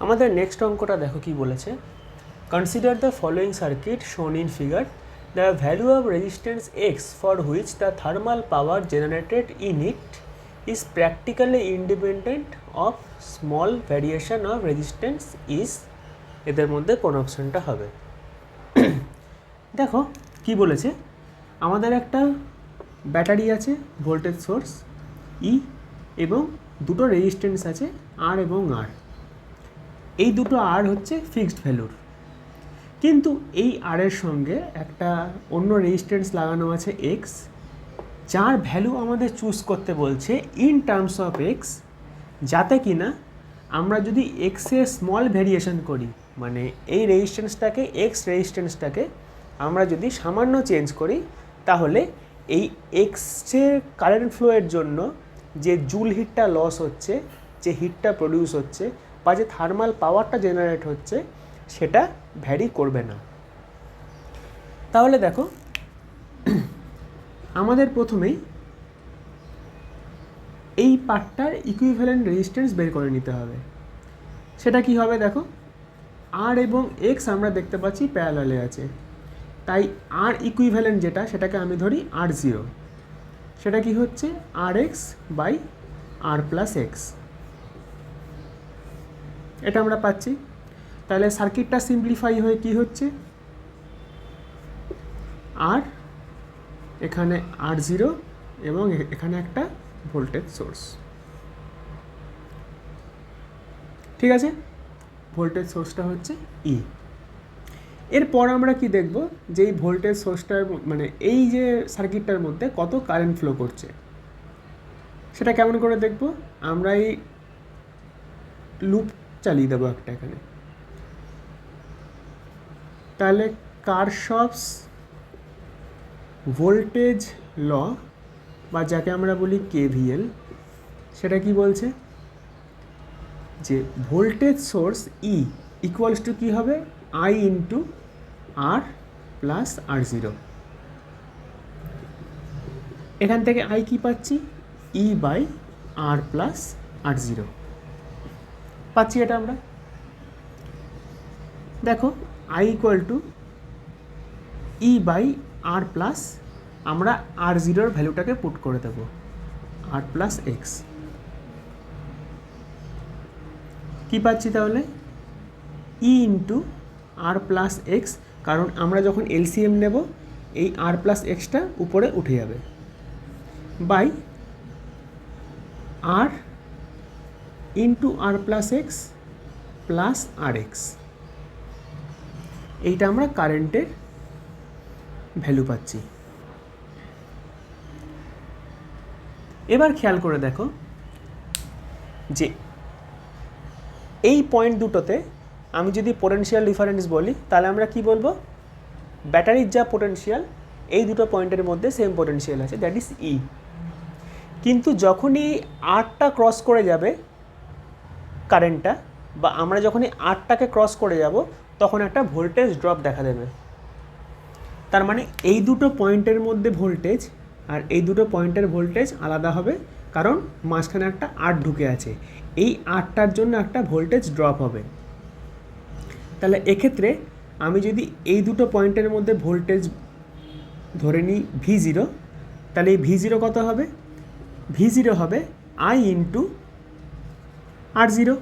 আমাদের নেক্সট অঙ্কটা দেখো কি বলেছে, consider the following circuit shown in figure, the value of resistance x for which the thermal power generated in it is practically independent of small variation of resistance is, এদের মধ্যে কোন অপশানটা হবে। দেখো কি বলেছে, আমাদের একটা ব্যাটারি আছে, ভোল্টেজ সোর্স ই এবং দুটো রেজিস্ট্যান্স আছে আর এবং আর। এই দুটো আর হচ্ছে ফিক্সড ভ্যালুর, কিন্তু এই আর এর সঙ্গে একটা অন্য রেজিস্ট্যান্স লাগানো আছে এক্স, যার ভ্যালু আমাদের চুজ করতে বলছে ইন টার্মস অফ এক্স, যাতে কিনা আমরা যদি এক্সের স্মল ভ্যারিয়েশন করি, মানে এই রেজিস্ট্যান্সটাকে এক্স রেজিস্ট্যান্সটাকে আমরা যদি সামান্য চেঞ্জ করি, তাহলে এই এক্সের কারেন্ট ফ্লোয়ের জন্য যে জুল হিটটা লস হচ্ছে, যে হিটটা প্রডিউস হচ্ছে বা যে থার্মাল পাওয়ারটা জেনারেট হচ্ছে, সেটা ভ্যারি করবে না। তাহলে দেখো আমাদের প্রথমেই এই পার্টটার ইকুইভ্যালেন্ট রেজিস্ট্যান্স বের করে নিতে হবে। সেটা কি হবে দেখো, আর এবং এক্স আমরা দেখতে পাচ্ছি প্যারালালে আছে, তাই আর ইকুইভ্যালেন্ট যেটা সেটাকে আমি ধরি আর জিরো, সেটা কি হচ্ছে R x by R plus x, এটা আমরা পাচ্ছি। তাহলে সার্কিটটা সিম্পলিফাই হয়ে কি হচ্ছে, আর এখানে আর জিরো এবং এখানে একটা ভোল্টেজ সোর্স, ঠিক আছে, ভোল্টেজ সোর্সটা হচ্ছে ই। এরপর আমরা কি দেখব, যে এই ভোল্টেজ সোর্সটার মানে এই যে সার্কিটটার মধ্যে কত কারেন্ট ফ্লো করছে, সেটা কেমন করে দেখব, আমরা এই লুপ চালিয়ে দেবো একটা এখানে। তাহলে কারশফস ভোল্টেজ ল বা যাকে আমরা বলি কেভিএল, সেটা কি বলছে যে voltage source E equals to কী হবে, I into R plus R zero. এখান থেকে আই কি পাচ্ছি, E by R plus R zero পাচ্ছি, এটা আমরা দেখো I equal to E by R plus, আমরা আর জিরোর ভ্যালুটাকে পুট করে দেবো আর প্লাস এক্স। কী পাচ্ছি তাহলে, ই ইন্টু আর প্লাস এক্স, কারণ আমরা যখন এলসিএম নেব এই আর প্লাস এক্সটা উপরে উঠে যাবে, by R into R plus x plus R X. এইটা আমরা কারেন্টের ভ্যালু পাচ্ছি। এবার খেয়াল করে দেখো যে এই পয়েন্ট দুটোতে আমি যদি পোটেনশিয়াল ডিফারেন্স বলি, তাহলে আমরা কি বলবো, ব্যাটারির যা পোটেনশিয়াল এই দুটো পয়েন্টের মধ্যে সেম পোটেনশিয়াল আছে, দ্যাট ইজ ই। কিন্তু যখনই আরটা ক্রস করে যাবে কারেন্টটা, বা আমরা যখনই আরটাকে ক্রস করে যাব, তখন একটা ভোল্টেজ ড্রপ দেখা দেবে। তার মানে এই দুটো পয়েন্টের মধ্যে ভোল্টেজ আর এই দুটো পয়েন্টের ভোল্টেজ আলাদা হবে, কারণ মাঝখানে একটা আর ঢুকে আছে, এই আরটার জন্য একটা ভোল্টেজ ড্রপ হবে। তাহলে এক্ষেত্রে আমি যদি এই দুটো পয়েন্টের মধ্যে ভোল্টেজ ধরে নিই ভি জিরো, তাহলে এই ভি জিরো কত হবে, ভি জিরো হবে I into R zero,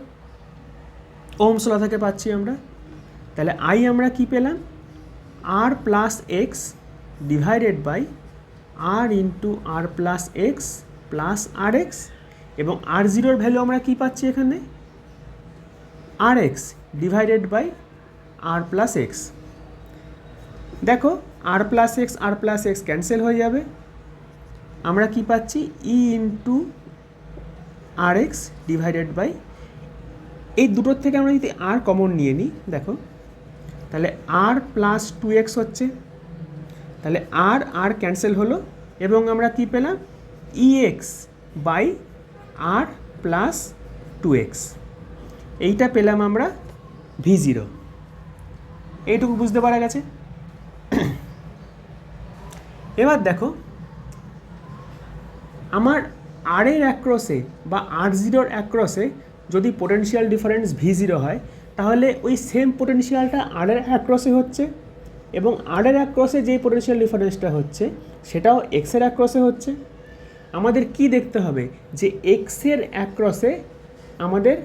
Ohm's law থেকে পাচ্ছি আমরা। তাহলে আই আমরা কি পেলাম, R plus x divided by R into R plus x plus R x, এবং আর জিরোর ভ্যালু আমরা কি পাচ্ছি এখানে, R x divided by R plus x. দেখো আর প্লাস এক্স ক্যান্সেল হয়ে যাবে, আমরা কি পাচ্ছি E into R x divided by, এই দুটোর থেকে আমরা যদি আর কমন নিয়ে নিই দেখো, তাহলে আর প্লাস টু এক্স হচ্ছে, তাহলে আর আর ক্যান্সেল হলো এবং আমরা কি পেলাম, E x by R plus two x, এইটা পেলাম আমরা ভি জিরো। এইটুকু বুঝতে পারা গেছে। এবার দেখো আমার আর এর অ্যাক্রসে বা আর জিরোর অ্যাক্রসে যদি পোটেনশিয়াল ডিফারেন্স V0 হয় তাহলে ওই সেম পোটেনশিয়ালটা R এর অ্যাক্রসে হচ্ছে এবং R এর অ্যাক্রসে যেই পোটেনশিয়াল ডিফারেন্সটা হচ্ছে সেটাও X এর অ্যাক্রসে হচ্ছে। আমাদের কি দেখতে হবে যে X এর অ্যাক্রসে আমাদের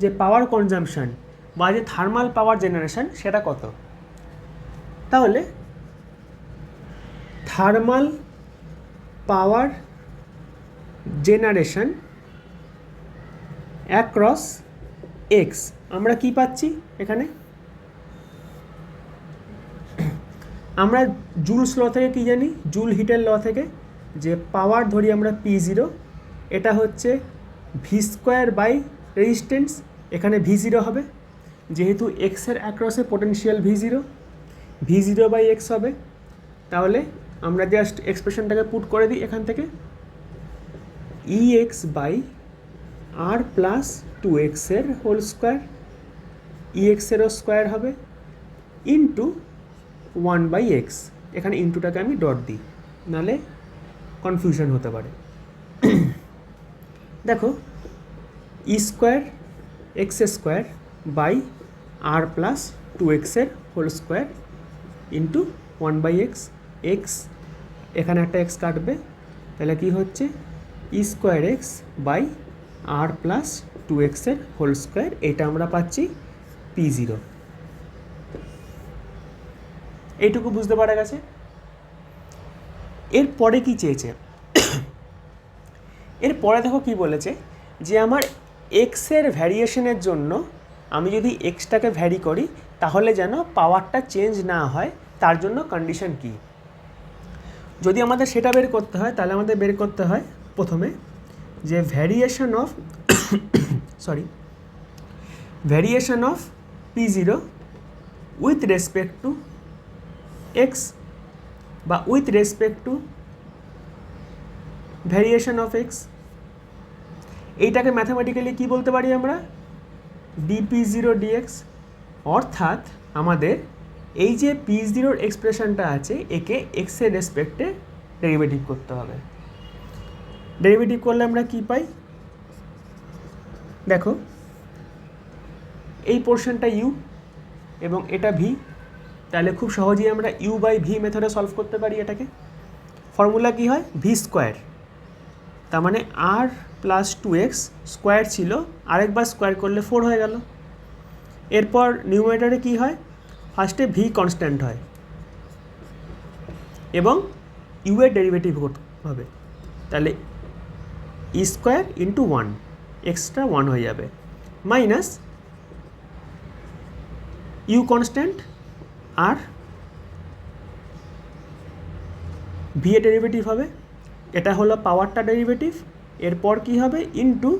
যে পাওয়ার কনজাম্পশন বা যে থার্মাল পাওয়ার জেনারেশন সেটা কত। তাহলে thermal power generation across X আমরা কি পাচ্ছি এখানে, আমরা জুলস ল থেকে কি জানি, জুল হিটের ল থেকে যে পাওয়ার ধরি আমরা P0, এটা হচ্ছে V² বাই রেজিস্ট্যান্স, এখানে V0 হবে যেহেতু X এর অ্যাক্রসে পোটেনশিয়াল V0 বাই X হবে। তাহলে আমরা জাস্ট এক্সপ্রেশনটাকে পুট করে দিই এখান থেকে, EX by R plus 2X এর হোল স্কোয়ার, EX এরও স্কোয়ার হবে ইন্টু 1 বাই X, এখানে ইন্টুটাকে আমি ডট দিই নাহলে কনফিউশন হতে পারে। দেখো E² X square by R plus 2X এর whole square into 1 by X, এখানে একটা X কাটবে, তাহলে কি হচ্ছে E² X by R plus 2X এর হোল স্কোয়ার, এটা আমরা পাচ্ছি P0। এইটুকু বুঝতে পারা গেছে। এরপরে কি চেয়েছে, এরপরে দেখো কি বলেছে যে আমার X এর ভ্যারিয়েশনের জন্য আমি যদি Xটাকে ভ্যারি করি তাহলে যেন পাওয়ারটা চেঞ্জ না হয়, তার জন্য কন্ডিশন কি। যদি আমাদের সেটা বের করতে হয় তাহলে আমাদের বের করতে হয় প্রথমে যে variation of P0 with respect to X বা with respect to variation of X, এইটাকে ম্যাথামেটিক্যালি কি বলতে পারি আমরা, dP0 dx। অর্থাৎ আমাদের এই যে P0 এক্সপ্রেশনটা আছে একে X এর রেসপেক্টে ডেরিভেটিভ করতে হবে। ডেরিভেটিভ করলে আমরা কি পাই, দেখো এই পোর্শনটা U এবং এটা V, তাহলে খুব সহজেই আমরা U বাই V মেথডে সলভ করতে পারি এটাকে। ফর্মুলা কি হয়, V², তার মানে R প্লাস 2X স্কোয়ার ছিল, আরেকবার স্কোয়ার করলে 4 হয়ে গেল। এরপর নিউমারেটরে কি হয়, ফার্স্টে V কনস্ট্যান্ট হয় এবং U এর ডেরিভেটিভ হবে, তাহলে E² ইন্টু 1, এক্সট্রা 1 হয়ে যাবে, মাইনাস U কনস্ট্যান্ট আর V এর ডেরিভেটিভ হবে, এটা হলো পাওয়ারটা ডেরিভেটিভ। এরপর কি হবে, ইন্টু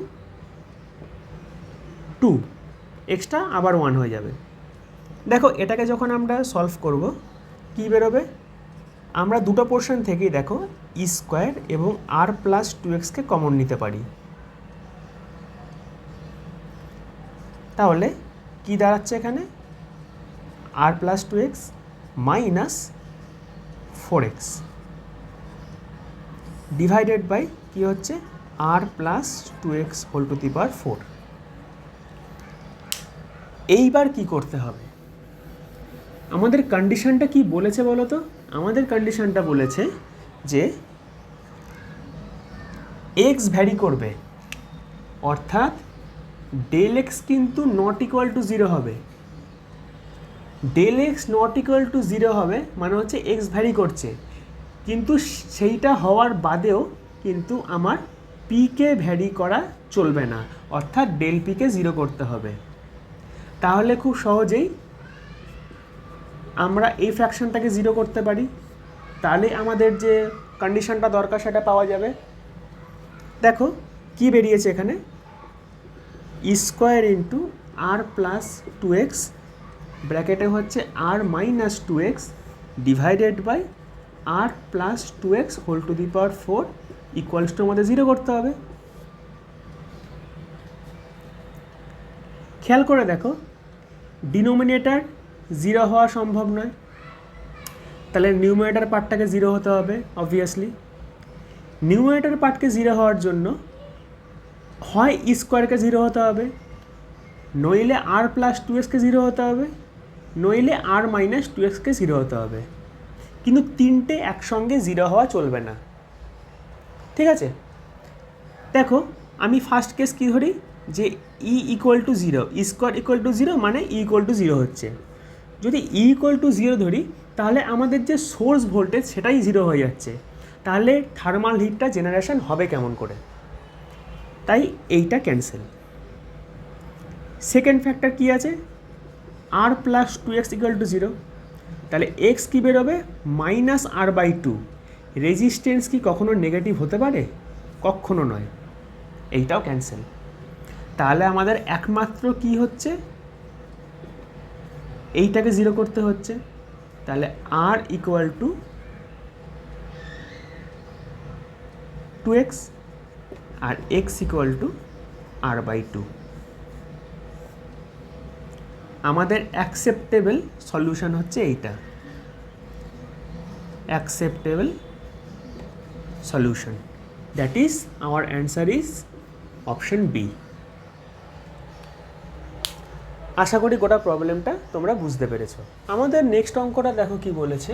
2, এক্সট্রা আবার 1 হয়ে যাবে। দেখো এটাকে যখন আমরা সলভ করব কি বেরোবে, আমরা দুটো পোর্শন থেকেই দেখো E² এবং R প্লাস 2Xকে কমন নিতে পারি। তাহলে কি দাঁড়াচ্ছে এখানে, R plus 2X minus 4X divided by কি হচ্ছে R plus 2X whole to the power 4। এইবার কি করতে হবে, আমাদের কন্ডিশনটা কি বলেছে বলো তো, আমাদের কন্ডিশনটা বলেছে যে X ভ্যারি করবে, অর্থাৎ ডেল X কিন্তু নট ইকুয়াল টু 0 হবে। Del X not equal to 0 হবে মানে হচ্ছে X ভ্যারি করছে, কিন্তু সেইটা হওয়ার বাদেও কিন্তু আমার P-কে ভ্যারি করা চলবে না, অর্থাৎ ডেল P-কে 0 করতে হবে। তাহলে খুব সহজেই আমরা এই ফ্র্যাকশনটাকে 0 করতে পারি, তাহলে আমাদের যে কন্ডিশনটা দরকার সেটা পাওয়া যাবে। দেখো কি বেরিয়েছে এখানে, E² into R plus 2X ব্র্যাকেটে হচ্ছে R minus 2X divided by R plus 2X whole to the power 4 equals to আমাদের 0 করতে হবে। খেয়াল করে দেখো ডিনোমিনেটর 0 হওয়া সম্ভব নয়, তাহলে নিউমারেটর পার্টটাকে 0 হতে হবে অবভিয়াসলি। নিউমারেটর পার্টকে 0 হওয়ার জন্য হয় ই স্কোয়ারকে 0 হতে হবে, নইলে আর প্লাস 2xকে 0 হতে হবে, নইলে আর মাইনাস 2xকে 0 হতে হবে, কিন্তু তিনটে একসঙ্গে 0 হওয়া চলবে না। ঠিক আছে, দেখো আমি ফার্স্ট কেস কী ধরি, যে E equal to 0, E square equal to 0 মানে ই ইকুয়াল টু 0 হচ্ছে। যদি ই ইকুয়াল টু 0 ধরি তাহলে আমাদের যে সোর্স ভোল্টেজ সেটাই 0 হয়ে যাচ্ছে, তাহলে থার্মাল হিটটা জেনারেশন হবে কেমন করে? তাই এইটা ক্যান্সেল। সেকেন্ড ফ্যাক্টর কী আছে, আর প্লাস 2x ইকুয়াল টু 0, তাহলে এক্স কী বেরোবে, মাইনাস আর বাই 2। রেজিস্ট্যান্স কি কখনো নেগেটিভ হতে পারে? কখনো নয়, এইটাও ক্যান্সেল। তাহলে আমাদের একমাত্র কি হচ্ছে, এইটাকে 0 করতে হচ্ছে, তাহলে আর ইকুয়াল টু 2x আর x equal to R by 2। আমাদের অ্যাকসেপ্টেবল সলিউশন হচ্ছে এইটা, acceptable solution, that is our answer is option B. আশা করি গোটা প্রবলেমটা তোমরা বুঝতে পেরেছো। আমাদের নেক্সট অঙ্কটা দেখো কি বলেছে,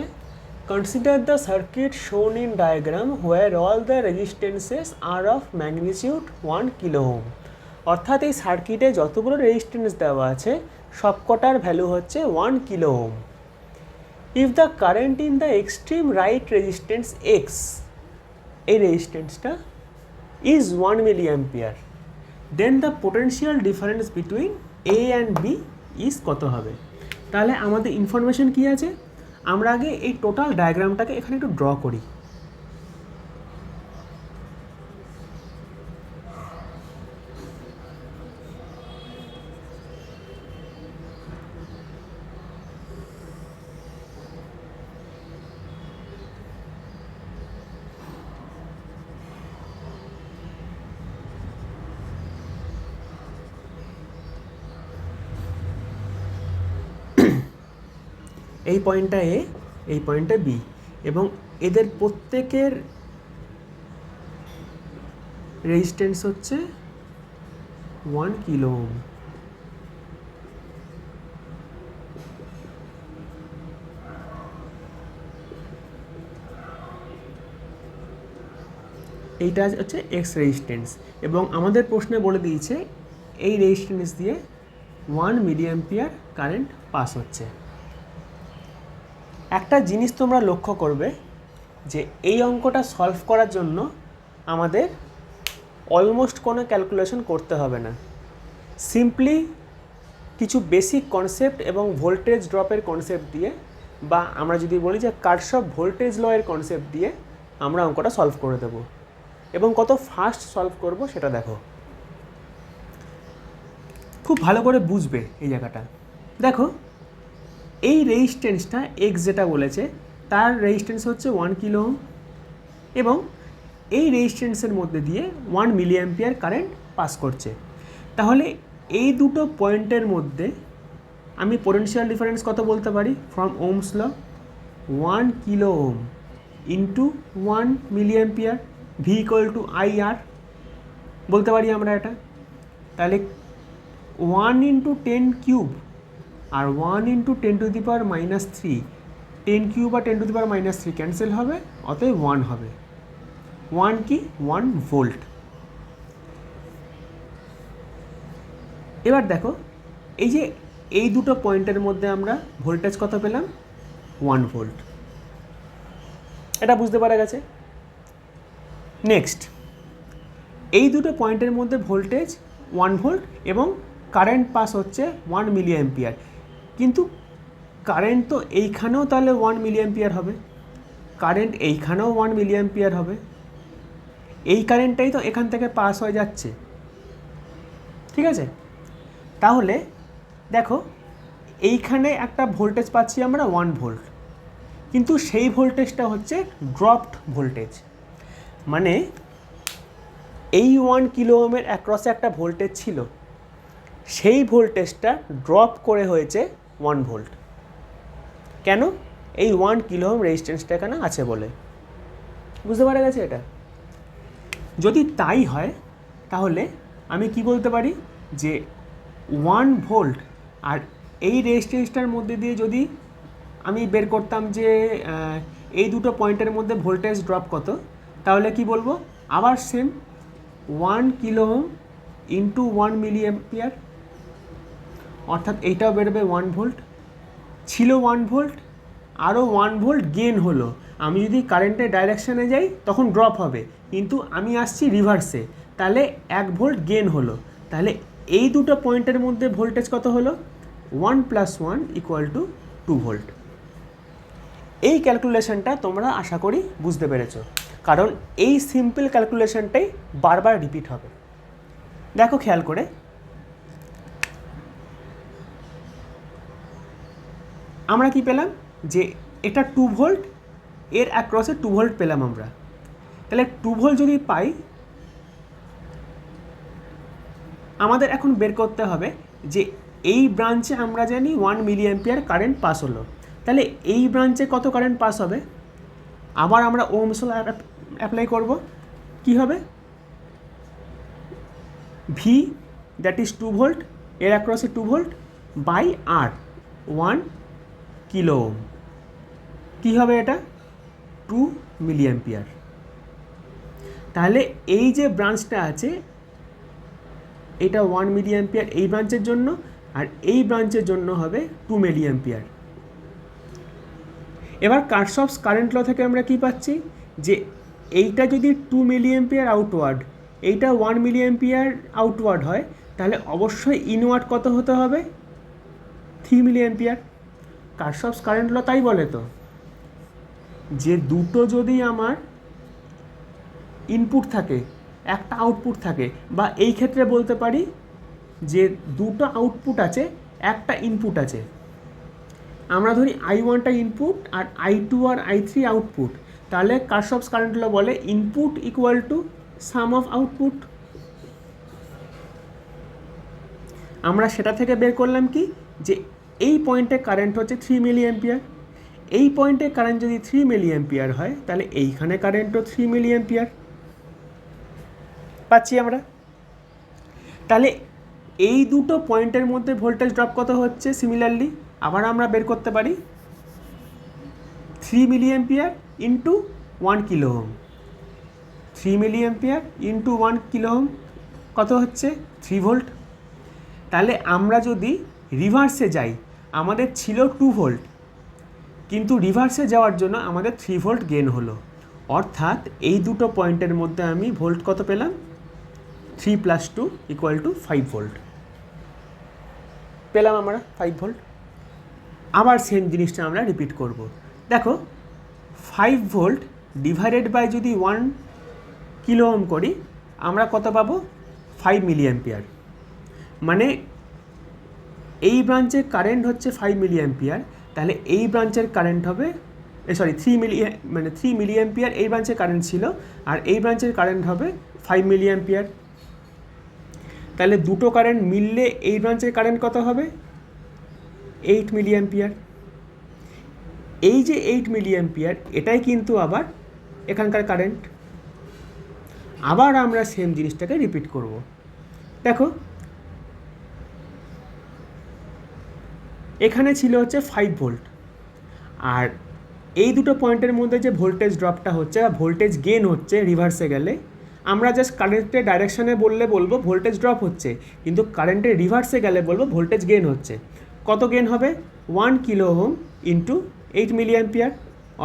consider the circuit shown in diagram where all the resistances are of magnitude 1 kilo ohm. অর্থাৎ এই সার্কিটে যতগুলো রেজিস্ট্যান্স দেওয়া আছে সবকটার ভ্যালু হচ্ছে 1 kilo ohm. If the current in the extreme right resistance x, এই রেজিস্ট্যান্সটা is 1 milli ampere, then the potential difference between A and B is কত হবে? তাহলে আমাদের ইনফরমেশন কী আছে, আমরা আগে এই টোটাল ডায়াগ্রামটাকে এখানে একটু ড্র করি। এই পয়েন্টটা এ, এই পয়েন্টটা বি, এবং এদের প্রত্যেকের রেজিস্ট্যান্স হচ্ছে 1 কিলো ওহম। এইটা হচ্ছে এক্স রেজিস্ট্যান্স, এবং আমাদের প্রশ্নে বলে দিয়েছে এই রেজিস্ট্যান্স দিয়ে 1 মিলি অ্যাম্পিয়ার কারেন্ট পাস হচ্ছে। একটা জিনিস তোমরা লক্ষ্য করবে যে এই অঙ্কটা সলভ করার জন্য আমাদের অলমোস্ট কোনো ক্যালকুলেশন করতে হবে না, সিম্পলি কিছু বেসিক কনসেপ্ট এবং ভোল্টেজ ড্রপের কনসেপ্ট দিয়ে, বা আমরা যদি বলি যে কার্শফ ভোল্টেজ ল এর কনসেপ্ট দিয়ে আমরা অঙ্কটা সলভ করে দেব, এবং কত ফাস্ট সলভ করব সেটা দেখো। খুব ভালো করে বুঝবে এই জায়গাটা। দেখো এই রেজিস্ট্যান্সটা এক্স যেটা বলেছে তার রেজিস্ট্যান্স হচ্ছে 1 কিলো ওহম, এবং এই রেজিস্ট্যান্সের মধ্যে দিয়ে 1 মিলি অ্যাম্পিয়ার কারেন্ট পাস করছে। তাহলে এই দুটো পয়েন্টের মধ্যে আমি পোটেনশিয়াল ডিফারেন্স কত বলতে পারি, from Ohm's law 1 kilo ohm into 1 milli ampere, V equal to I R বলতে পারি আমরা এটা। তাহলে 1 ইন্টু 10 কিউব আর 1 into 10 to the power minus 3, 10 cube আর 10 to the power minus 3 cancel হবে, অতএব 1 হবে। 1 কি, 1 ভোল্ট। এবার দেখো এই যে এই দুটো পয়েন্টের মধ্যে আমরা ভোল্টেজ কত পেলাম, 1 ভোল্ট। এটা বুঝতে পারা গেছে। নেক্সট, এই দুটো পয়েন্টের মধ্যে ভোল্টেজ 1 ভোল্ট এবং কারেন্ট পাস হচ্ছে 1 মিলি অ্যাম্পিয়ার, কিন্তু কারেন্ট তো এইখানেও তাহলে 1 মিলি অ্যাম্পিয়ার হবে, কারেন্ট এইখানেও 1 মিলি অ্যাম্পিয়ার হবে, এই কারেন্টটাই তো এখান থেকে পাস হয়ে যাচ্ছে। ঠিক আছে, তাহলে দেখো এইখানে একটা ভোল্টেজ পাচ্ছি আমরা 1 ভোল্ট, কিন্তু সেই ভোল্টেজটা হচ্ছে ড্রপড ভোল্টেজ, মানে এই 1 কিলো ওহমের অ্যাক্রসে একটা ভোল্টেজ ছিল, সেই ভোল্টেজটা ড্রপ করে হয়েছে 1 ভোল্ট। কেন? এই 1 কিলো ওহম রেজিস্ট্যান্সটা এখানে আছে বলে। বুঝতে পারা গেছে এটা? যদি তাই হয় তাহলে আমি কি বলতে পারি যে 1 ভোল্ট আর এই রেজিস্ট্যান্সটার মধ্যে দিয়ে যদি আমি বের করতাম যে এই দুটো পয়েন্টের মধ্যে ভোল্টেজ ড্রপ কত, তাহলে কি বলবো, আবার same 1 kilo ohm into 1 milli ampere, অর্থাৎ এইটাও বেরোবে 1 ভোল্ট, ছিল 1 ভোল্ট, আরও 1 ভোল্ট গেন হলো। আমি যদি কারেন্টের ডাইরেকশানে যাই তখন ড্রপ হবে, কিন্তু আমি আসছি রিভার্সে, তাহলে 1 ভোল্ট গেন হলো। তাহলে এই দুটো পয়েন্টের মধ্যে ভোল্টেজ কত হলো, 1 + 1 = 2 ভোল্ট। এই ক্যালকুলেশনটা তোমরা আশা করি বুঝতে পেরেছো, কারণ এই সিম্পল ক্যালকুলেশনটাই বারবার রিপিট হবে। দেখো খেয়াল করে, আমরা কি পেলাম যে এটা 2 ভোল্ট, এর অ্যাক্রসে 2 ভোল্ট পেলাম আমরা। তাহলে 2 ভোল্ট যদি পাই, আমাদের এখন বের করতে হবে যে এই ব্রাঞ্চে আমরা জানি 1 মিলি অ্যাম্পিয়ার কারেন্ট পাস হলো, তাহলে এই ব্রাঞ্চে কত কারেন্ট পাস হবে। আবার আমরা ওহমস ল অ্যাপ্লাই করব। কি হবে, ভি দ্যাট ইজ 2 ভোল্ট, এর অ্যাক্রসে 2 volt by R 1 kilo ohm. কী হবে এটা, 2 মিলি অ্যাম্পিয়ার। তাহলে এই যে ব্রাঞ্চটা আছে এটা 1 মিলি অ্যাম্পিয়ার এই ব্রাঞ্চের জন্য, আর এই ব্রাঞ্চের জন্য হবে 2 মিলি অ্যাম্পিয়ার। এবার কারশফস কারেন্ট ল থেকে আমরা কি পাচ্ছি যে এইটা যদি 2 মিলি অ্যাম্পিয়ার আউটওয়ার্ড, এইটা 1 মিলি অ্যাম্পিয়ার আউটওয়ার্ড হয়, তাহলে অবশ্যই ইনওয়ার্ড কত হতে হবে, 3 মিলি অ্যাম্পিয়ার। কারশফস কারেন্ট ল তাই বলে তো, যে দুটো যদি আমার ইনপুট থাকে একটা আউটপুট থাকে, বা এই ক্ষেত্রে বলতে পারি যে দুটো আউটপুট আছে একটা ইনপুট আছে, আমরা ধরি I1টা ইনপুট আর I2 আর I3 আউটপুট, তাহলে কারশফস কারেন্ট ল বলে input equal to some of output. আমরা সেটা থেকে বের করলাম কি, যে এই পয়েন্টে কারেন্ট হচ্ছে 3 মিলি অ্যাম্পিয়ার, এই পয়েন্টে কারেন্ট যদি 3 মিলি অ্যাম্পিয়ার হয়, তাহলে এইখানে কারেন্টও 3 মিলি অ্যাম্পিয়ার পাচ্ছি আমরা। তাহলে এই দুটো পয়েন্টের মধ্যে ভোল্টেজ ড্রপ কত হচ্ছে, সিমিলারলি আবার আমরা বের করতে পারি 3 milli ampere into 1 kilo ohm. 3 milli ampere into 1 kilo ohm কত হচ্ছে, 3 ভোল্ট। তাহলে আমরা যদি রিভার্সে যাই, আমাদের ছিল 2 ভোল্ট, কিন্তু রিভার্সে যাওয়ার জন্য আমাদের 3 ভোল্ট গেন হলো, অর্থাৎ এই দুটো পয়েন্টের মধ্যে আমি ভোল্ট কত পেলাম, 3 + 2 = 5 ভোল্ট পেলাম আমরা, 5 ভোল্ট। আবার সেম জিনিসটা আমরা রিপিট করব। দেখো 5 ভোল্ট ডিভাইডেড বাই যদি 1 কিলো ওহম করি, আমরা কত পাবো, 5 মিলি অ্যাম্পিয়ার। মানে এই ব্রাঞ্চের কারেন্ট হচ্ছে 5 মিলি অ্যাম্পিয়ার, তাহলে এই ব্রাঞ্চের কারেন্ট হবে 3 মিলি অ্যাম্পিয়ার এই ব্রাঞ্চের কারেন্ট ছিল, আর এই ব্রাঞ্চের কারেন্ট হবে 5 মিলি অ্যাম্পিয়ার। তাহলে দুটো কারেন্ট মিললে এই ব্রাঞ্চের কারেন্ট কত হবে, 8 মিলি অ্যাম্পিয়ার। এই যে 8 মিলি অ্যাম্পিয়ার এটাই কিন্তু আবার এখানকার কারেন্ট। আবার আমরা সেম জিনিসটাকে রিপিট করব। দেখো এখানে ছিল হচ্ছে 5 ভোল্ট, আর এই দুটো পয়েন্টের মধ্যে যে ভোল্টেজ ড্রপটা হচ্ছে বা ভোল্টেজ গেন হচ্ছে রিভার্সে গেলে, আমরা জাস্ট কারেন্টের ডাইরেকশানে বলবো ভোল্টেজ ড্রপ হচ্ছে, কিন্তু কারেন্টের রিভার্সে গেলে বলবো ভোল্টেজ গেন হচ্ছে। কত গেন হবে, 1 kilo ohm into 8 milli ampere,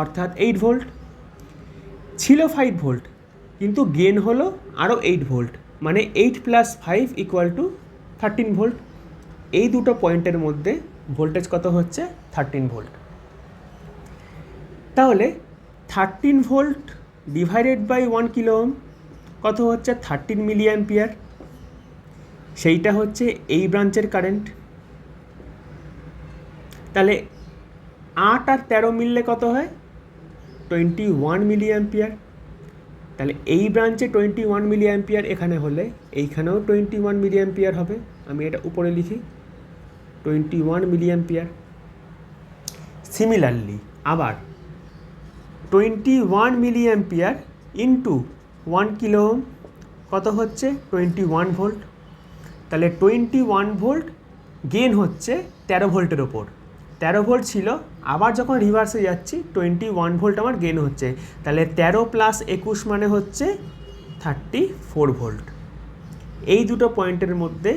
অর্থাৎ 8 ভোল্ট। ছিল 5 ভোল্ট, কিন্তু গেন হলো আরও 8 ভোল্ট, মানে 8 + 5 = 13 ভোল্ট। এই দুটো পয়েন্টের মধ্যে ভোল্টেজ কত হচ্ছে, 13 ভোল্ট। তাহলে 13 volt divided by 1 kilo ohm কত হচ্ছে, 13 মিলি অ্যাম্পিয়ার। সেইটা হচ্ছে এই ব্রাঞ্চের কারেন্ট। তাহলে 8 আর 13 মিললে কত হয়, 21 মিলি অ্যাম্পিয়ার। তাহলে এই ব্রাঞ্চে 21 মিলি অ্যাম্পিয়ার এখানে হলে এইখানেও 21 মিলি অ্যাম্পিয়ার হবে। আমি এটা উপরে লিখি, 21 মিলি অ্যাম্পিয়ার। সিমিলারলি আবার 21 milli ampere into 1 kilo ohm কত হচ্ছে, 21 ভোল্ট। তাহলে 21 ভোল্ট গেন হচ্ছে 13 ভোল্টের ওপর। 13 ভোল্ট ছিল, আবার যখন রিভার্সে যাচ্ছি 21 ভোল্ট আমার গেন হচ্ছে, তাহলে 13 প্লাস 21 মানে হচ্ছে 34 ভোল্ট। এই দুটো পয়েন্টের মধ্যে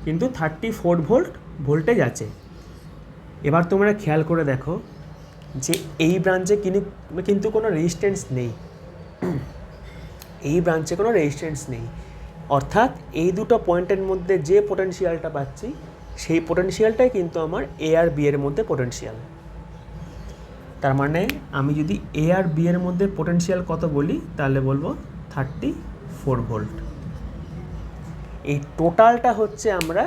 কিন্তু 34 ভোল্টেজ আছে। এবার তোমরা খেয়াল করে দেখো যে এই ব্রাঞ্চে কিন্তু কোনো রেজিস্ট্যান্স নেই, এই ব্রাঞ্চে কোনো রেজিস্ট্যান্স নেই, অর্থাৎ এই দুটো পয়েন্টের মধ্যে যে পোটেনশিয়ালটা পাচ্ছি সেই পোটেনশিয়ালটাই কিন্তু আমার এ আর বি এর মধ্যে পোটেনশিয়াল। তার মানে আমি যদি এ আর বি এর মধ্যে পোটেনশিয়াল কত বলি তাহলে বলবো 34 ভোল্ট। এই টোটালটা হচ্ছে আমরা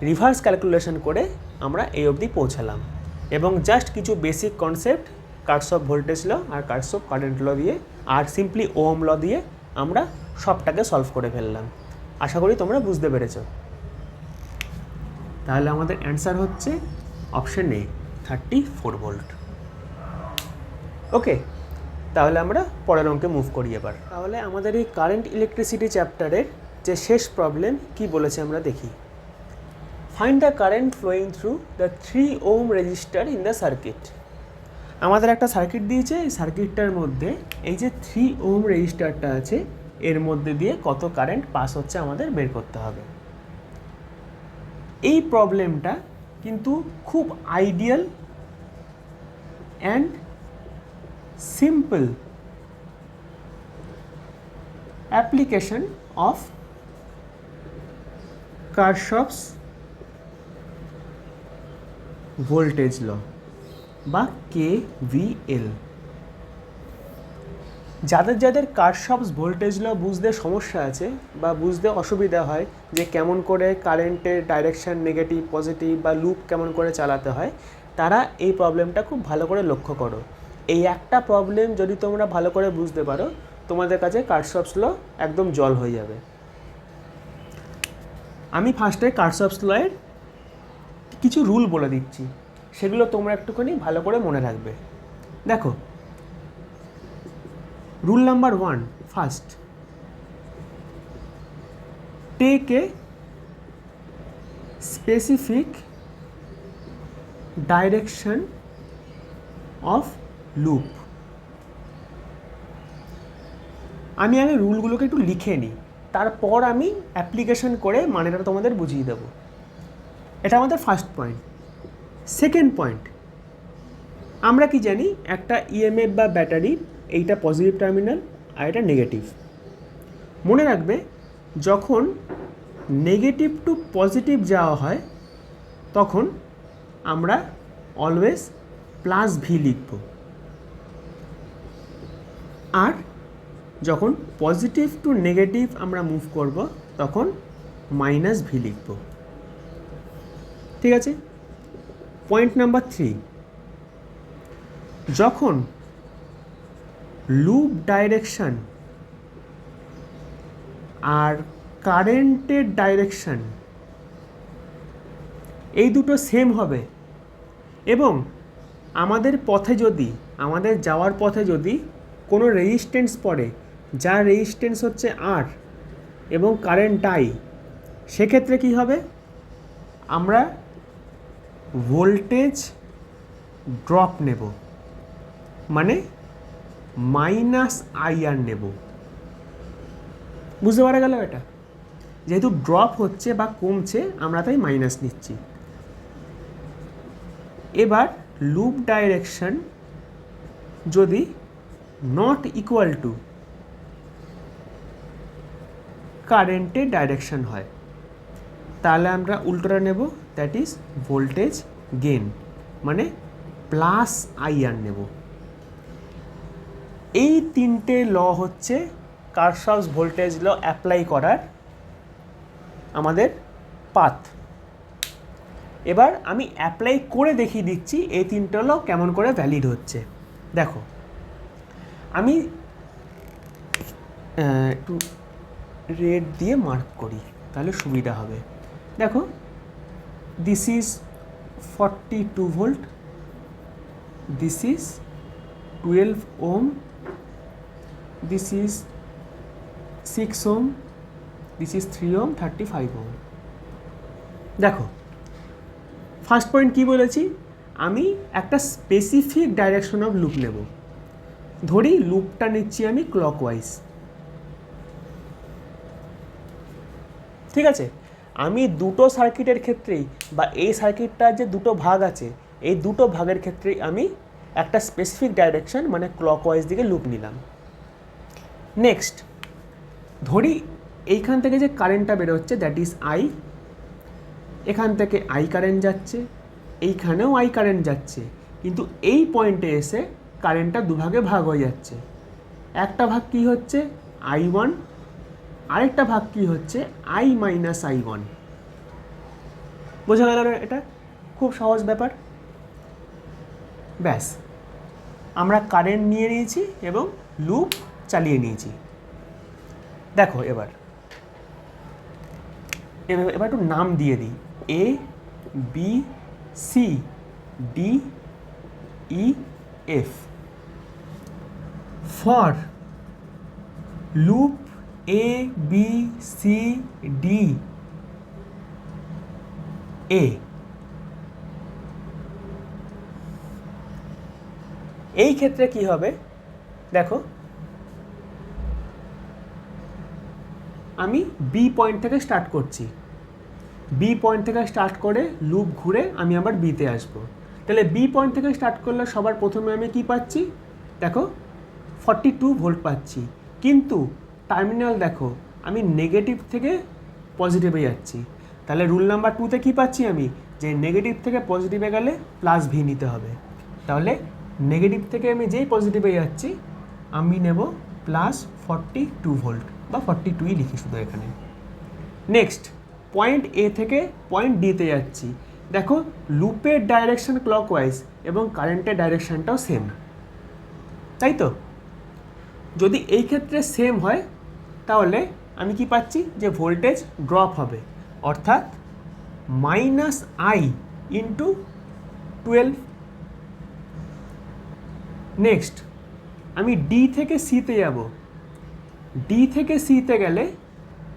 রিভার্স ক্যালকুলেশন করে আমরা এই অবধি পৌঁছালাম, এবং জাস্ট কিছু বেসিক কনসেপ্ট কার্শফ ভোল্টেজ ল আর কার্শফ কারেন্ট ল দিয়ে আর সিম্পলি ওহম ল দিয়ে আমরা সবটাকে সলভ করে ফেললাম। আশা করি তোমরা বুঝতে পেরেছো। তাহলে আমাদের অ্যান্সার হচ্ছে অপশন এ 34 ভোল্ট। ওকে, তাহলে আমরা পরের অঙ্কে মুভ করি এবার। তাহলে আমাদের এই কারেন্ট ইলেকট্রিসিটি চ্যাপ্টারের যে শেষ প্রবলেম কি বলেছে আমরা দেখি। Find the current flowing through the 3 ohm resistor in the circuit. আমাদের একটা সার্কিট দিয়েছে, এই সার্কিটটার মধ্যে এই যে 3 ওহম রেজিস্টারটা আছে এর মধ্যে দিয়ে কত কারেন্ট পাস হচ্ছে আমাদের বের করতে হবে। এই প্রবলেমটা কিন্তু খুব ideal and simple application of Kirchhoff's voltage law বা KVL। যাদের কারশফস ভোল্টেজ ল বুঝতে সমস্যা আছে বা বুঝতে অসুবিধা হয় যে কেমন করে কারেন্টের ডাইরেকশন নেগেটিভ পজিটিভ বা লুপ কেমন করে চালাতে হয়, তারা এই প্রবলেমটা খুব ভালো করে লক্ষ্য করো। এই একটা প্রবলেম যদি তোমরা ভালো করে বুঝতে পারো তোমাদের কাছে কারশফস ল একদম জল হয়ে যাবে। আমি ফার্স্টে কারশফস লয়ের কিছু রুল বলে দিচ্ছি, সেগুলো তোমরা একটুখানি ভালো করে মনে রাখবে। দেখো, rule number 1, first, take a specific direction of loop. আমি আগে রুলগুলোকে একটু লিখে নিই, তারপর আমি অ্যাপ্লিকেশন করে মানেটা তোমাদের বুঝিয়ে দেবো। এটা আমাদের ফার্স্ট পয়েন্ট। সেকেন্ড পয়েন্ট, আমরা কি জানি একটা ইএমএফ বা ব্যাটারি, এইটা পজিটিভ টার্মিনাল আর এটা নেগেটিভ। মনে রাখবে যখন নেগেটিভ টু পজিটিভ যাওয়া হয় তখন আমরা অলওয়েজ প্লাস ভি লিখব, আর যখন পজিটিভ টু নেগেটিভ আমরা মুভ করব তখন মাইনাস ভি লিখব। ঠিক আছে। পয়েন্ট নাম্বার 3, যখন লুপ ডাইরেকশন আর কারেন্টের ডাইরেকশন এই দুটো সেম হবে এবং আমাদের যাওয়ার পথে যদি কোনো রেজিস্ট্যান্স পড়ে, যার রেজিস্ট্যান্স হচ্ছে আর এবং কারেন্ট আই, সেক্ষেত্রে কি হবে, আমরা ভোল্টেজ ড্রপ নেব, মানে মাইনাস আইআর নেব। বুঝতে পারা গেল? এটা যেহেতু ড্রপ হচ্ছে বা কমছে আমরা তাই মাইনাস নিচ্ছি। এবার লুপ ডাইরেকশন যদি নট ইকুয়াল টু কারেন্টের ডাইরেকশন হয় তাহলে আমরা উল্টোটা নেব, দ্যাট ইজ ভোল্টেজ গেইন, মানে প্লাস আইআর নেব। এই তিনটে ল হচ্ছে কারশফস ভোল্টেজ ল অ্যাপ্লাই করার আমাদের পাথ। এবার আমি অ্যাপ্লাই করে দেখিয়ে দিচ্ছি এই তিনটে ল কেমন করে ভ্যালিড হচ্ছে। দেখো, আমি একটু রেড দিয়ে মার্ক করি তাহলে সুবিধা হবে। দেখো, this is 42 volt, this is 12 ohm, this is 6 ohm, this is 3 ohm, 35 ohm. দেখো ফার্স্ট পয়েন্ট কি বলেছি, আমি একটা স্পেসিফিক ডাইরেকশন অফ লুপ নেব। ধরি লুপটা নিচ্ছি আমি ক্লকওয়াইজ, ঠিক আছে। আমি দুটো সার্কিটের ক্ষেত্রেই বা এই সার্কিটটার যে দুটো ভাগ আছে এই দুটো ভাগের ক্ষেত্রেই আমি একটা স্পেসিফিক ডাইরেকশন মানে ক্লকওয়াইজ দিকে লুপ নিলাম। নেক্সট ধরি এইখান থেকে যে কারেন্টটা বেরোচ্ছে দ্যাট ইজ আই, এখান থেকে আই কারেন্ট যাচ্ছে, এইখানেও আই কারেন্ট যাচ্ছে, কিন্তু এই পয়েন্টে এসে কারেন্টটা দুভাগে ভাগ হয়ে যাচ্ছে। একটা ভাগ কি হচ্ছে I1, আরেকটা ভাগ কি হচ্ছে I মাইনাস I1। বোঝা গেল না? এটা খুব সহজ ব্যাপার। ব্যাস, আমরা কারেন্ট নিয়ে নিয়েছি এবং লুপ চালিয়ে নিয়েছি। দেখো এবার একটু নাম দিয়ে দিই, A B C D E F for loop A B C D A। এই ক্ষেত্রে কি হবে দেখো, আমি বি পয়েন্ট থেকে স্টার্ট করছি, বি পয়েন্ট থেকে স্টার্ট করে লুপ ঘুরে আমি আবার বিতে আসবো। তাহলে বি পয়েন্ট থেকে স্টার্ট করলে সবার প্রথমে আমি কি পাচ্ছি দেখো 42 ভোল্ট পাচ্ছি, কিন্তু টার্মিনাল দেখো আমি নেগেটিভ থেকে পজিটিভে যাচ্ছি। তাহলে রুল নাম্বার 2তে কী পাচ্ছি আমি, যে নেগেটিভ থেকে পজিটিভে গেলে প্লাস ভি নিতে হবে। তাহলে নেগেটিভ থেকে আমি যেই পজিটিভে যাচ্ছি আমি নেব প্লাস 42 ভোল্ট বা 42ই লিখি শুধু এখানে। নেক্সট পয়েন্ট এ থেকে পয়েন্ট ডিতে যাচ্ছি, দেখো লুপের ডাইরেকশন ক্লকওয়াইজ এবং কারেন্টের ডাইরেকশনটাও সেম, তাই তো? যদি এই ক্ষেত্রে সেম হয় তাহলে আমি কি পাচ্ছি, যে ভোল্টেজ ড্রপ হবে, অর্থাৎ মাইনাস আই ইন্টু 12। নেক্সট আমি ডি থেকে সিতে যাব, ডি থেকে সিতে গেলে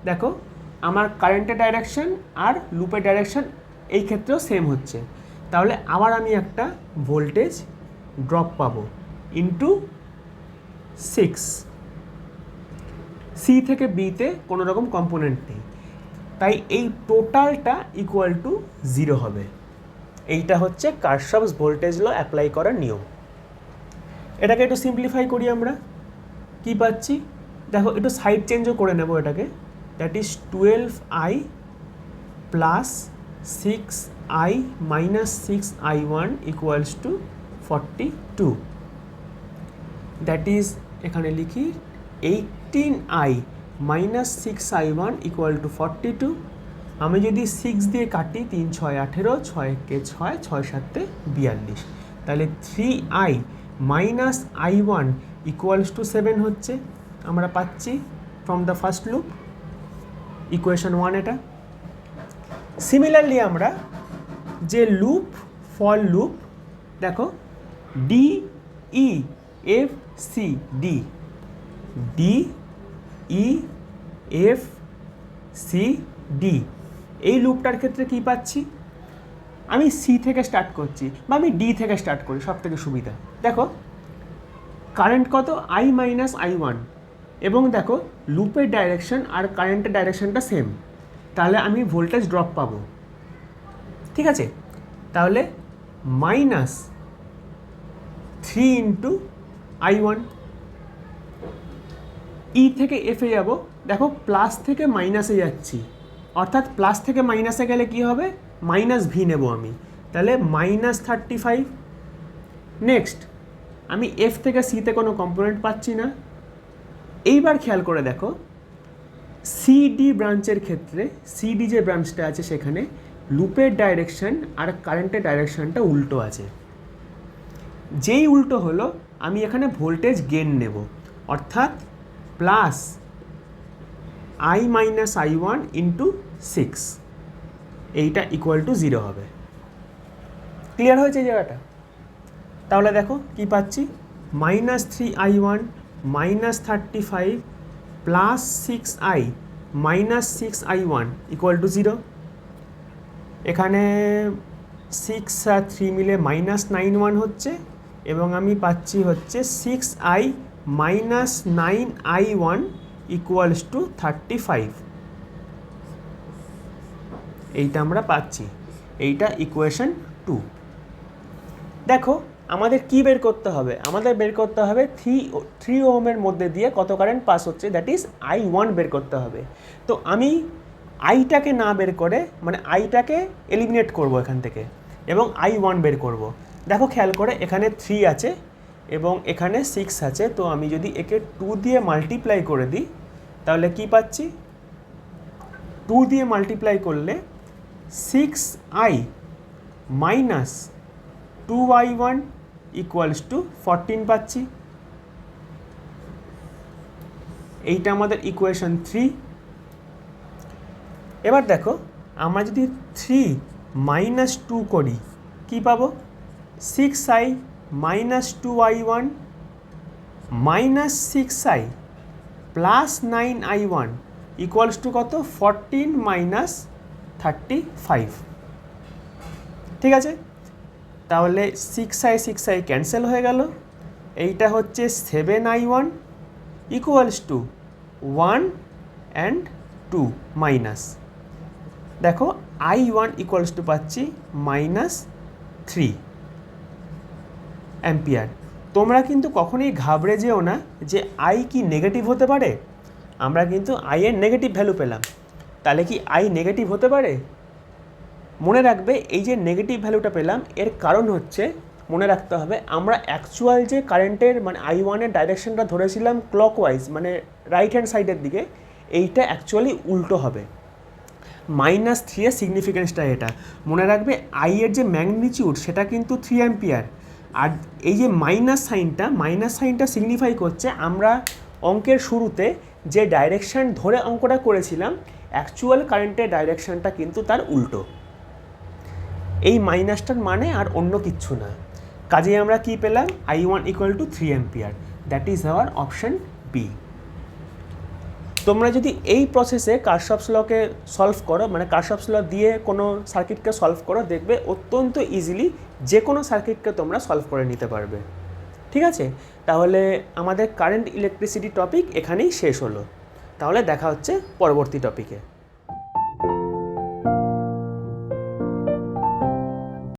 দেখো আমার কারেন্টের ডাইরেকশন আর লুপের ডাইরেকশন এই ক্ষেত্রেও সেম হচ্ছে, তাহলে আবার আমি একটা ভোল্টেজ ড্রপ পাবো ইন্টু 6। সি থেকে বিতে কোনো রকম কম্পোনেন্ট নেই, তাই এই টোটালটা ইকুয়াল টু 0 হবে। এইটা হচ্ছে কারশফস ভোল্টেজ ল অ্যাপ্লাই করার নিয়ম। এটাকে একটু সিম্পলিফাই করি আমরা, কি পাচ্ছি দেখো, একটু সাইড চেঞ্জও করে নেব এটাকে, that is 12i plus 6i minus 6i1 equals to 42। That is এখানে লিখি 18i minus 6i1 equal to 42। আমি যদি 6 দিয়ে কাটি 3 6 18, 6 কে 6, 6 7 42, তাহলে 3i minus i1 equals to 7 হচ্ছে, আমরা পাচ্ছি from the first loop, equation 1 এটা। সিমিলারলি আমরা যে লুপ ফর লুপ দেখো D E F C D, D E F C D, এই লুপটার ক্ষেত্রে কি পাচ্ছি, আমি সি থেকে স্টার্ট করছি বা আমি ডি থেকে স্টার্ট করি, সব থেকে সুবিধা। দেখো কারেন্ট কত আই মাইনাস I1, এবং দেখো লুপের ডাইরেকশন আর কারেন্টের ডাইরেকশনটা সেম, তাহলে আমি ভোল্টেজ ড্রপ পাবো, ঠিক আছে। তাহলে মাইনাস 3 ইন্টু I1। ই থেকে এফে যাব, দেখো প্লাস থেকে মাইনাসে যাচ্ছি, অর্থাৎ প্লাস থেকে মাইনাসে গেলে কি হবে, মাইনাস ভি নেব আমি, তাহলে মাইনাস 35। নেক্সট আমি এফ থেকে সিতে কোনো কম্পোনেন্ট পাচ্ছি না। এইবার খেয়াল করে দেখো সিডি ব্রাঞ্চের ক্ষেত্রে, সিডি যে ব্রাঞ্চটা আছে সেখানে লুপের ডাইরেকশন আর কারেন্টের ডাইরেকশনটা উল্টো আছে। যেই উল্টো হলো আমি এখানে ভোল্টেজ গেন নেব, অর্থাৎ plus I minus I1 into 6, এইটা ইকুয়াল টু 0 হবে। ক্লিয়ার হয়েছে এই জায়গাটা? তাহলে দেখো কি পাচ্ছি, minus 3i1 minus 35 plus 6i minus 6i1 equal to 0। এখানে 6 আর 3 মিলে -91 হচ্ছে, এবং আমি পাচ্ছি হচ্ছে 6i - 9i1 ইকুয়ালস টু 35। এইটা আমরা পাচ্ছি, এইটা ইকুয়েশন 2। দেখো আমাদের কি বের করতে হবে, আমাদের বের করতে হবে 3 ওহমের মধ্যে দিয়ে কত কারেন্ট পাস হচ্ছে, দ্যাট ইজ i1 বের করতে হবে। তো আমি আইটাকে না বের করে, মানে আইটাকে এলিমিনেট করব এখান থেকে, এবং i1 বের করব। দেখো খেয়াল করে এখানে 3 আছে এবং এখানে 6 আছে, তো আমি যদি একে 2 দিয়ে মাল্টিপ্লাই করে দিই তাহলে কি পাচ্ছি, 2 দিয়ে মাল্টিপ্লাই করলে 6i minus 2i1 equals to 14 পাচ্ছি। এইটা আমাদের ইকুয়েশন 3। এবার দেখো আমরা যদি 3 মাইনাস 2 করি কি পাবো, 6i minus 2i1 minus 6i plus 9i1 equals to কত, 14 মাইনাস 35। ঠিক আছে, তাহলে 6i ক্যান্সেল হয়ে গেল। এইটা হচ্ছে 7i1 equals to 1 and 2 minus, দেখো i1 ইকুয়ালস টু পাচ্ছি -3 অ্যাম্পিয়ার। তোমরা কিন্তু কখনোই ঘাবড়ে যেও না যে আই কি নেগেটিভ হতে পারে, আমরা কিন্তু আই এর নেগেটিভ ভ্যালু পেলাম, তাহলে কি আই নেগেটিভ হতে পারে? মনে রাখবে এই যে নেগেটিভ ভ্যালুটা পেলাম এর কারণ হচ্ছে, মনে রাখতে হবে আমরা অ্যাকচুয়াল যে কারেন্টের মানে i1-এর ডাইরেকশনটা ধরেছিলাম ক্লকওয়াইজ, মানে রাইট হ্যান্ড সাইডের দিকে, এইটা অ্যাকচুয়ালি উল্টো হবে। -3 এর সিগনিফিকেন্সটা এটা মনে রাখবে, আই এর যে ম্যাগনিটিউড সেটা কিন্তু 3 অ্যাম্পিয়ার, আর এই যে মাইনাস সাইনটা সিগনিফাই করছে আমরা অঙ্কের শুরুতে যে ডাইরেকশন ধরে অঙ্কটা করেছিলাম অ্যাকচুয়াল কারেন্টের ডাইরেকশনটা কিন্তু তার উল্টো। এই মাইনাসটার মানে আর অন্য কিচ্ছু না। কাজেই আমরা কি পেলাম, i1 equal to 3 ampere, that is our option B. তোমরা যদি এই প্রসেসে কারশফস লকে সলভ করো, মানে কারশফস ল দিয়ে কোনো সার্কিটকে সলভ করো, দেখবে অত্যন্ত ইজিলি যে কোনো সার্কিটকে তোমরা সলভ করে নিতে পারবে। ঠিক আছে, তাহলে আমাদের কারেন্ট ইলেকট্রিসিটি টপিক এখানেই শেষ হলো। তাহলে দেখা হচ্ছে পরবর্তী টপিকে।